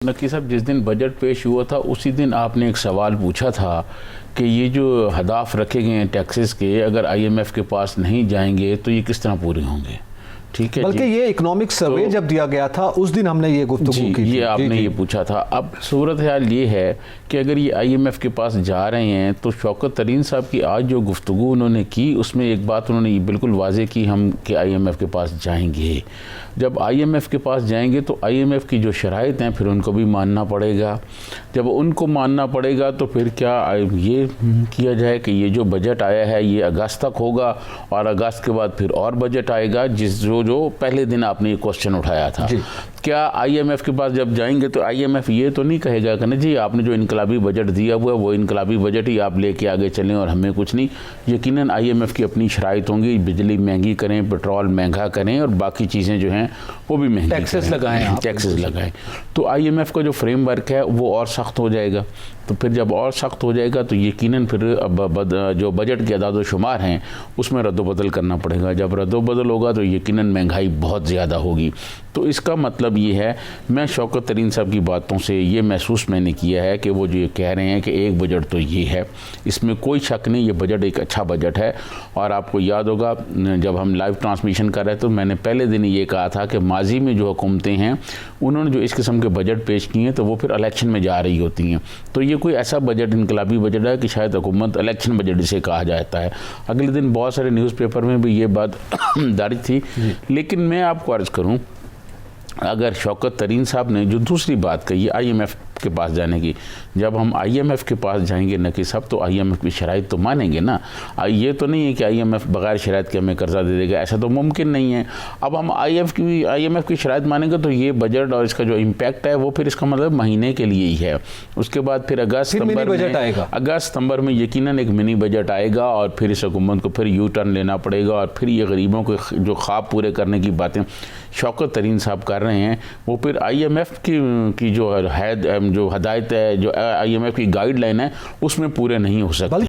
नकी साहब, जिस दिन बजट पेश हुआ था उसी दिन आपने एक सवाल पूछा था कि ये जो हदाफ रखे गए हैं टैक्सेस के, अगर आईएमएफ के पास नहीं जाएंगे तो ये किस तरह पूरे होंगे। ठीक है, बल्कि ये इकोनॉमिक सर्वे जब दिया गया था उस दिन हमने ये गुफ्तगू की, ये आपने ये पूछा था। अब सूरत हाल ये है कि अगर ये आईएमएफ के पास जा रहे हैं तो शौकत तरीन साहब की आज जो गुफ्तगू उन्होंने की उसमें एक बात उन्होंने बिल्कुल वाज़ेह की, हम कि आईएमएफ के पास जाएंगे। जब आईएमएफ के पास जाएंगे तो आईएमएफ की जो शराइत हैं फिर उनको भी मानना पड़ेगा। जब उनको मानना पड़ेगा तो फिर क्या ये किया जाए कि ये जो बजट आया है ये अगस्त तक होगा और अगस्त के बाद फिर और बजट आएगा, जो पहले दिन आपने ये क्वेश्चन उठाया था। क्या आईएमएफ के पास जब जाएंगे तो आईएमएफ ये तो नहीं कहेगा कि नहीं जी आपने जो इनकलाबी बजट दिया हुआ है वो इनकलाबी बजट ही आप लेके आगे चलें और हमें कुछ नहीं। यकीनन आईएमएफ की अपनी शराइत होंगी, बिजली महंगी करें, पेट्रोल महंगा करें और बाकी चीज़ें जो हैं वो भी महंगी, टैक्सेस लगाएं। तो आईएमएफ का जो फ्रेमवर्क है वो और सख्त हो जाएगा। तो फिर जब और सख्त हो जाएगा तो यकीनन फिर जो बजट के अदाद शुमार हैं उसमें रद्दोबदल करना पड़ेगा। जब रद्दोबदल होगा तो यकीनन महंगाई बहुत ज़्यादा होगी। तो इसका मतलब ये है, मैं शौकत तरीन साहब की बातों से ये महसूस मैंने किया है कि वो जो ये कह रहे हैं कि एक बजट तो ये है, इसमें कोई शक नहीं, ये बजट एक अच्छा बजट है। और आपको याद होगा जब हम लाइव ट्रांसमिशन कर रहे थे तो मैंने पहले दिन ये कहा था कि माजी में जो हुकूमतें हैं उन्होंने जो इस किस्म के बजट पेश किए हैं तो वो फिर इलेक्शन में जा रही होती हैं। तो ये कोई ऐसा बजट इनकलाबी बजट है कि शायद हुकूमत इलेक्शन बजट जिसे कहा जाता है। अगले दिन बहुत सारे न्यूज़पेपर में भी ये बात दर्ज थी। लेकिन मैं आपको अर्ज़ करूं, अगर शौकत तरीन साहब ने जो दूसरी बात कही आईएमएफ के पास जाने की, जब हम आईएमएफ के पास जाएंगे नकी साहब तो आईएमएफ की शराइत तो मानेंगे ना। ये तो नहीं है कि आईएमएफ बगैर शराइत के हमें कर्जा दे देगा, ऐसा तो मुमकिन नहीं है। अब हम आईएमएफ की शराइत मानेंगे तो ये बजट और इसका जो इम्पैक्ट है वो फिर इसका मतलब महीने के लिए ही है। उसके बाद फिर अगस्त सितंबर में यकीनन एक मिनी बजट आएगा और फिर इस हुकूमत को फिर यू टर्न लेना पड़ेगा और फिर ये गरीबों के जो ख्वाब पूरे करने की बातें शौकत तरीन साहब कर रहे हैं वो फिर आईएमएफ की जो हदायत है, जो आईएमएफ की गाइडलाइन है उसमें पूरे नहीं हो सकते।